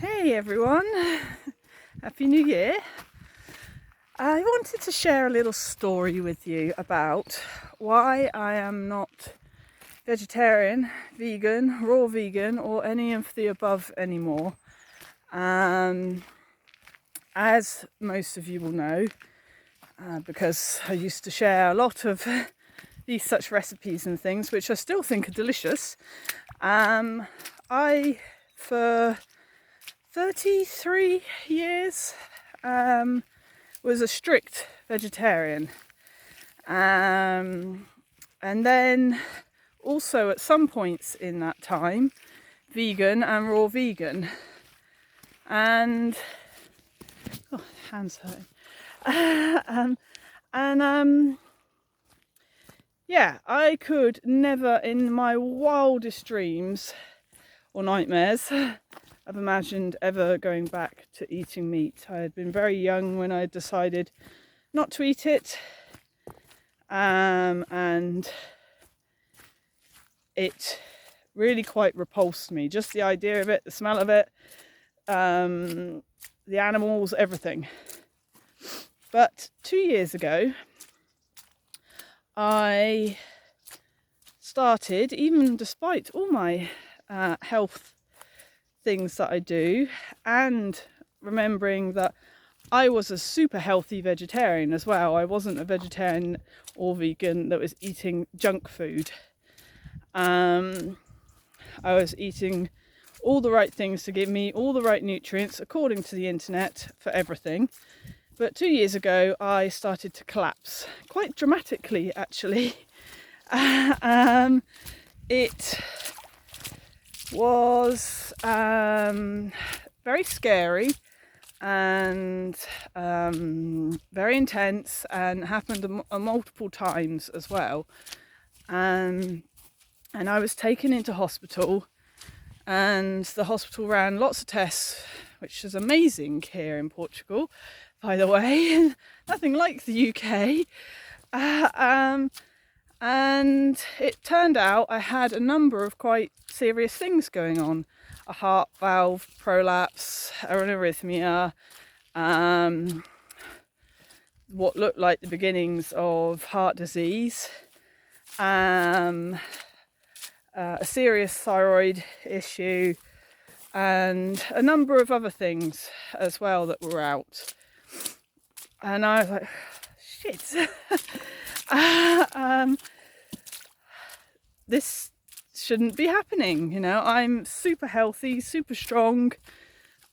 Hey everyone, Happy New Year. I wanted to share a little story with you about why I am not vegetarian, vegan, raw vegan or any of the above anymore. As most of you will know, because I used to share a lot of these such recipes and things, which I still think are delicious, I, for 33 years, was a strict vegetarian. And then also at some points in that time, vegan and raw vegan. And, oh, hands hurting. Yeah, I could never in my wildest dreams or nightmares have imagined ever going back to eating meat. I had been very young when I decided not to eat it, and it really quite repulsed me. Just the idea of it, the smell of it, the animals, everything. But 2 years ago, I started, even despite all my health things that I do, and remembering that I was a super healthy vegetarian as well. I wasn't a vegetarian or vegan that was eating junk food. I was eating all the right things to give me all the right nutrients according to the internet for everything. But 2 years ago, I started to collapse quite dramatically, actually. It was very scary and very intense, and happened multiple times as well. And I was taken into hospital, and the hospital ran lots of tests, which is amazing here in Portugal, by the way. Nothing like the UK. And it turned out I had a number of quite serious things going on. A heart valve prolapse, an arrhythmia, what looked like the beginnings of heart disease, a serious thyroid issue, and a number of other things as well that were out. And I was like, shit. This shouldn't be happening, you know. I'm super healthy, super strong,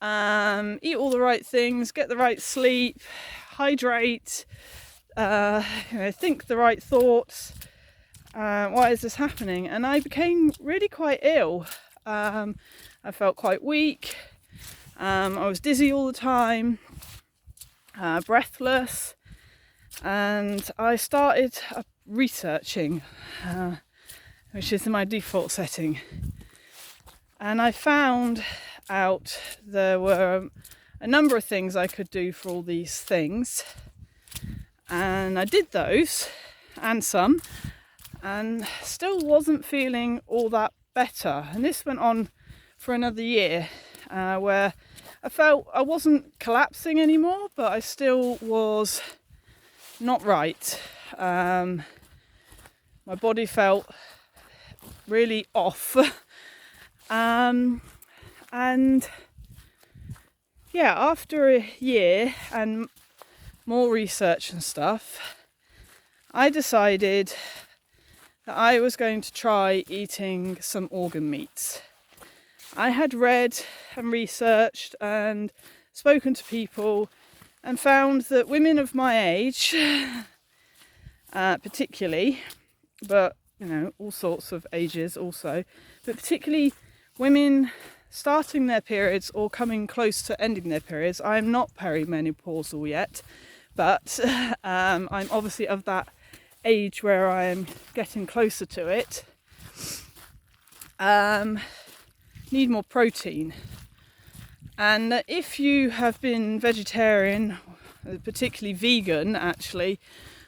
eat all the right things, get the right sleep, hydrate, think the right thoughts. Why is this happening? And I became really quite ill. I felt quite weak. I was dizzy all the time, breathless, and I started researching, which is my default setting. And I found out there were a number of things I could do for all these things. And I did those, and some, and still wasn't feeling all that better. And this went on for another year, where I felt I wasn't collapsing anymore, but I still was not right. My body felt really off. And yeah, after a year and more research and stuff, I decided that I was going to try eating some organ meats. I had read and researched and spoken to people and found that women of my age, particularly, but you know, all sorts of ages also, but particularly women starting their periods or coming close to ending their periods. I'm not perimenopausal yet, but I'm obviously of that age where I am getting closer to it. Need more protein. And if you have been vegetarian, particularly vegan actually,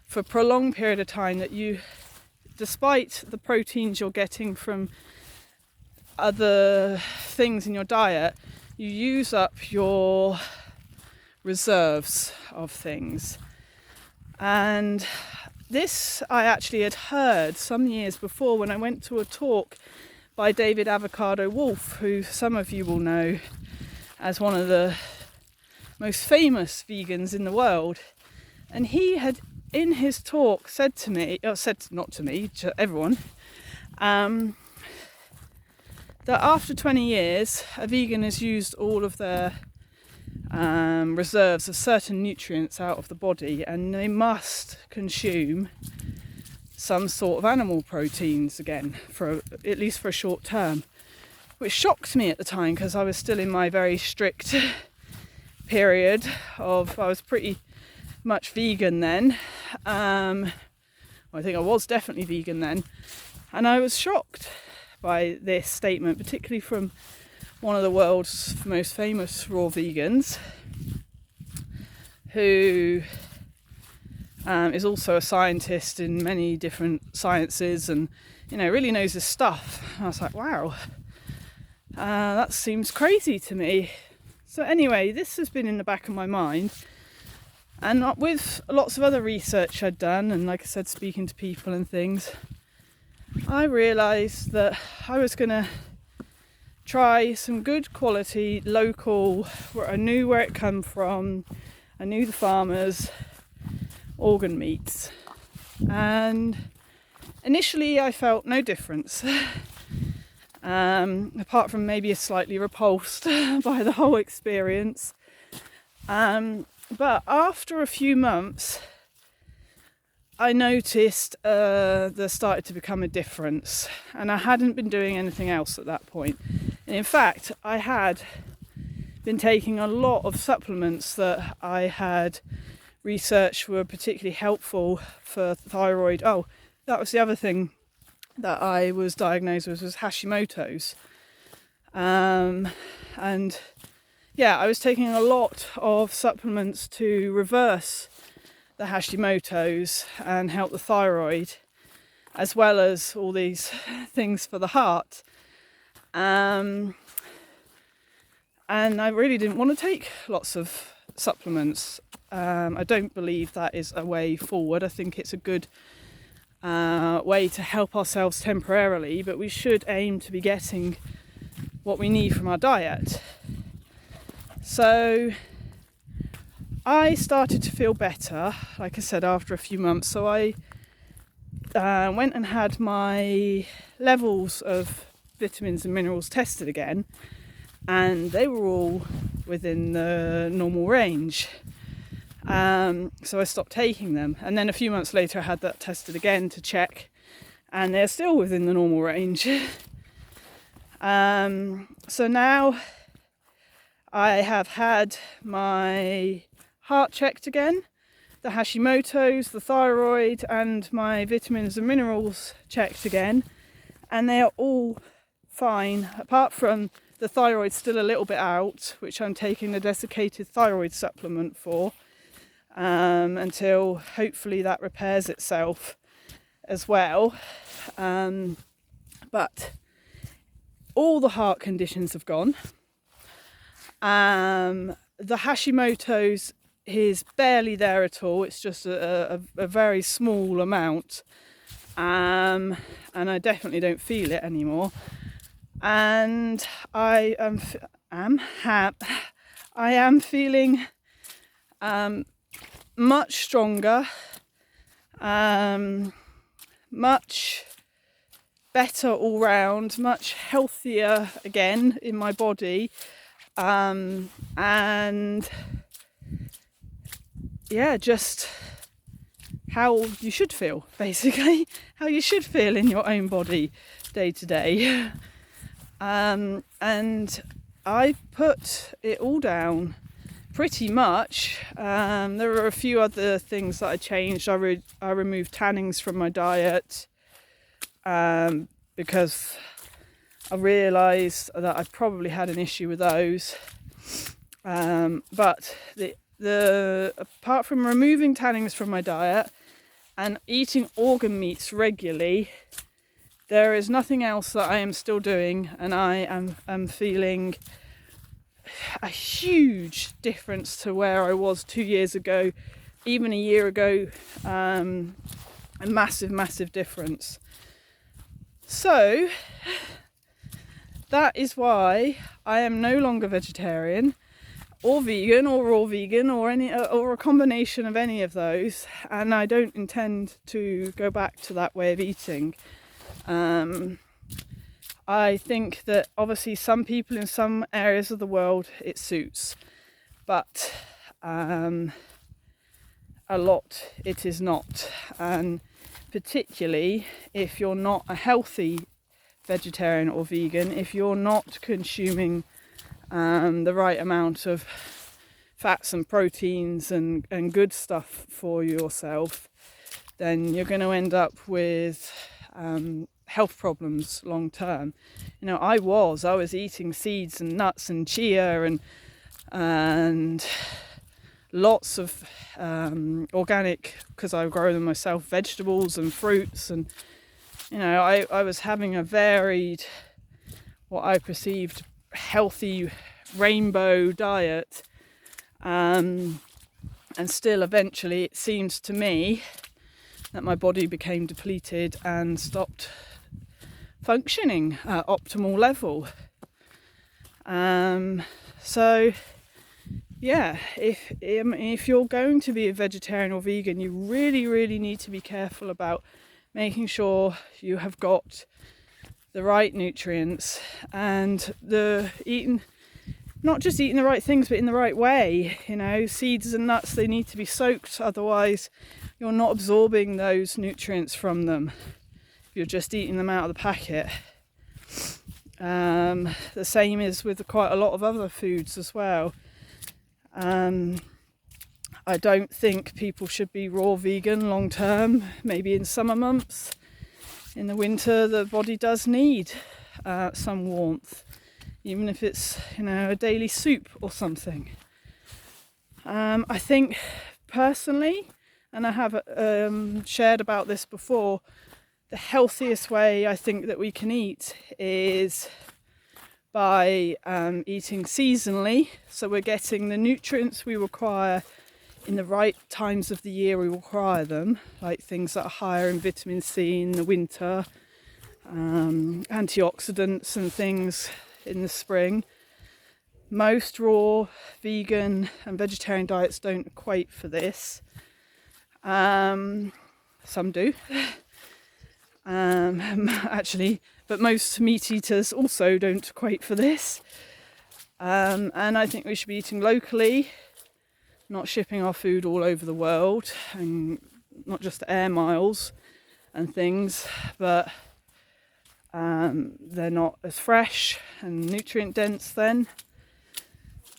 for a prolonged period of time, that you, despite the proteins you're getting from other things in your diet, you use up your reserves of things. And this I actually had heard some years before when I went to a talk by David Avocado Wolfe, who some of you will know as one of the most famous vegans in the world. And he had, in his talk, said to me, not to me, to everyone, that after 20 years, a vegan has used all of their reserves of certain nutrients out of the body, and they must consume some sort of animal proteins again, at least for a short term, which shocked me at the time because I was still in my very strict period of, I was pretty much vegan then. I think I was definitely vegan then, and I was shocked by this statement, particularly from one of the world's most famous raw vegans, who is also a scientist in many different sciences and, you know, really knows his stuff. And I was like, wow, that seems crazy to me. So anyway, this has been in the back of my mind, and with lots of other research I'd done, and like I said, speaking to people and things, I realised that I was going to try some good quality local, where I knew where it come from, I knew the farmers, organ meats. And initially I felt no difference, apart from maybe slightly repulsed by the whole experience. But after a few months, I noticed there started to become a difference, and I hadn't been doing anything else at that point. And in fact, I had been taking a lot of supplements that I had researched were particularly helpful for thyroid. Oh, that was the other thing that I was diagnosed with, was hashimotos. And yeah, I was taking a lot of supplements to reverse the hashimotos and help the thyroid, as well as all these things for the heart. And I really didn't want to take lots of supplements. I don't believe that is a way forward. I think it's a good way to help ourselves temporarily, but we should aim to be getting what we need from our diet. So I started to feel better, like I said, after a few months. So I went and had my levels of vitamins and minerals tested again, and they were all within the normal range. So I stopped taking them, and then a few months later I had that tested again to check, and they're still within the normal range. So now I have had my heart checked again, the Hashimoto's, the thyroid, and my vitamins and minerals checked again, and they are all fine, apart from the thyroid still a little bit out, which I'm taking the desiccated thyroid supplement for, until hopefully that repairs itself as well. But all the heart conditions have gone. The Hashimoto's is barely there at all. It's just a very small amount, and I definitely don't feel it anymore. And I am feeling much stronger, much better all round, much healthier again in my body, and yeah, just how you should feel, basically, how you should feel in your own body day to day. And I put it all down pretty much. There were a few other things that I changed. I removed tannins from my diet, because I realised that I probably had an issue with those. But the apart from removing tannins from my diet and eating organ meats regularly, there is nothing else that I am still doing, and I am feeling a huge difference to where I was 2 years ago, even a year ago. A massive difference. So that is why I am no longer vegetarian or vegan or raw vegan or a combination of any of those, and I don't intend to go back to that way of eating. I think that obviously some people in some areas of the world it suits, but a lot it is not, and particularly if you're not a healthy vegetarian or vegan, if you're not consuming the right amount of fats and proteins and good stuff for yourself, then you're going to end up with health problems long term. You know, I was eating seeds and nuts and chia and lots of organic, because I grow them myself, vegetables and fruits, and you know, I was having a varied, what I perceived healthy rainbow diet, and still eventually it seems to me that my body became depleted and stopped functioning at optimal level. So yeah, if you're going to be a vegetarian or vegan, you really need to be careful about making sure you have got the right nutrients and not just eating the right things, but in the right way. You know, seeds and nuts, they need to be soaked, otherwise you're not absorbing those nutrients from them. You're just eating them out of the packet. The same is with quite a lot of other foods as well. I don't think people should be raw vegan long term. Maybe in summer months. In the winter, the body does need some warmth, even if it's, you know, a daily soup or something. I think personally, and I have shared about this before, the healthiest way I think that we can eat is by eating seasonally. So we're getting the nutrients we require in the right times of the year we require them, like things that are higher in vitamin C in the winter, antioxidants and things in the spring. Most raw vegan and vegetarian diets don't equate for this. Some do. Actually, but most meat eaters also don't equate for this. And I think we should be eating locally, not shipping our food all over the world, and not just air miles and things, but they're not as fresh and nutrient dense then,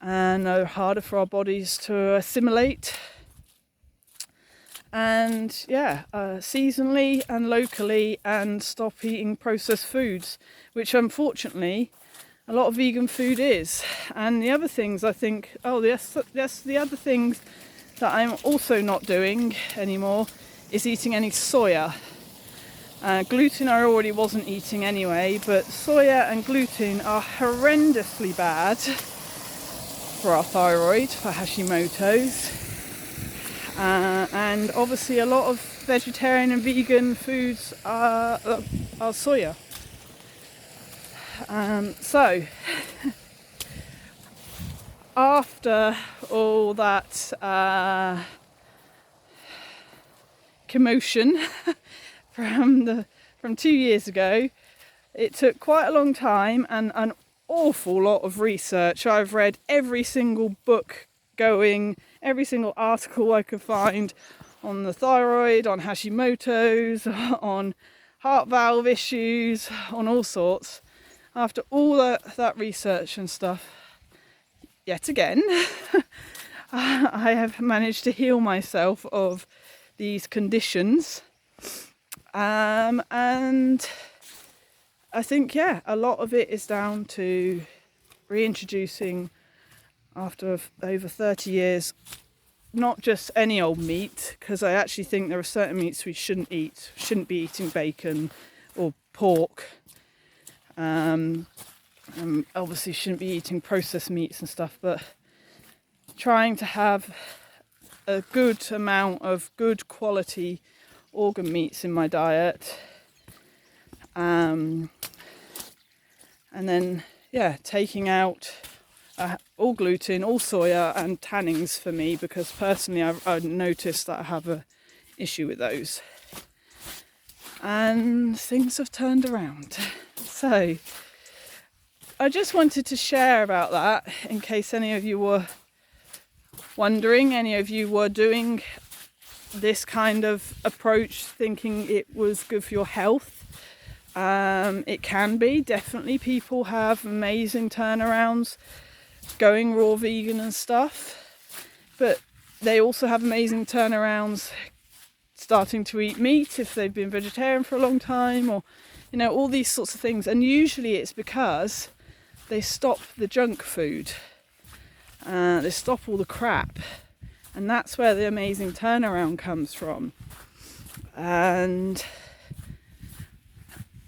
and are harder for our bodies to assimilate. And seasonally and locally, and stop eating processed foods, which unfortunately a lot of vegan food is. And the other things I think, the other things that I'm also not doing anymore is eating any soya. Gluten I already wasn't eating anyway, but soya and gluten are horrendously bad for our thyroid, for hashimotos. And obviously a lot of vegetarian and vegan foods are soya. So after all that commotion from 2 years ago, it took quite a long time and an awful lot of research. I've read every single book going, every single article I could find on the thyroid, on hashimotos, on heart valve issues, on all sorts. After all that research and stuff, yet again, I have managed to heal myself of these conditions. And I think, a lot of it is down to reintroducing, after over 30 years, not just any old meat, because I actually think there are certain meats we shouldn't eat. Shouldn't be eating bacon or pork. Obviously shouldn't be eating processed meats and stuff, but trying to have a good amount of good quality organ meats in my diet. And then, taking out all gluten, all soya and tannins for me, because personally I've noticed that I have a issue with those. And things have turned around. So I just wanted to share about that in case any of you were wondering, any of you were doing this kind of approach thinking it was good for your health. It can be, definitely. People have amazing turnarounds going raw vegan and stuff, but they also have amazing turnarounds starting to eat meat if they've been vegetarian for a long time, or all these sorts of things. And usually it's because they stop the junk food, they stop all the crap, and that's where the amazing turnaround comes from. And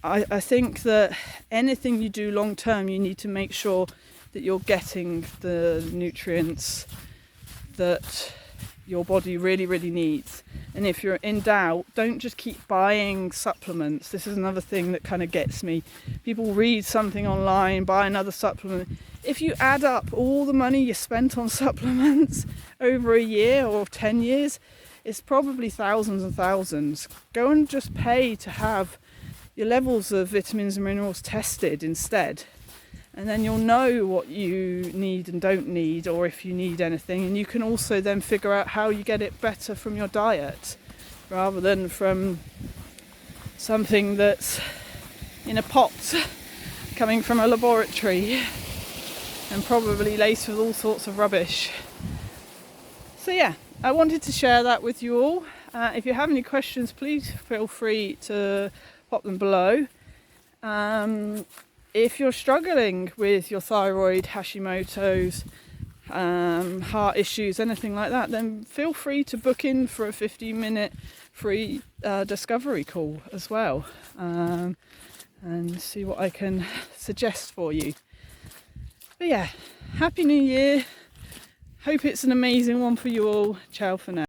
I think that anything you do long term, you need to make sure that you're getting the nutrients that your body really, really needs. And if you're in doubt, don't just keep buying supplements. This is another thing that kind of gets me. People read something online, buy another supplement. If you add up all the money you spent on supplements over a year or 10 years, it's probably thousands and thousands. Go and just pay to have your levels of vitamins and minerals tested instead. And then you'll know what you need and don't need, or if you need anything. And you can also then figure out how you get it better from your diet, rather than from something that's in a pot coming from a laboratory and probably laced with all sorts of rubbish. So I wanted to share that with you all. If you have any questions, please feel free to pop them below. If you're struggling with your thyroid, hashimotos, heart issues, anything like that, then feel free to book in for a 15-minute free discovery call as well, and see what I can suggest for you. But Happy New Year. Hope it's an amazing one for you all. Ciao for now.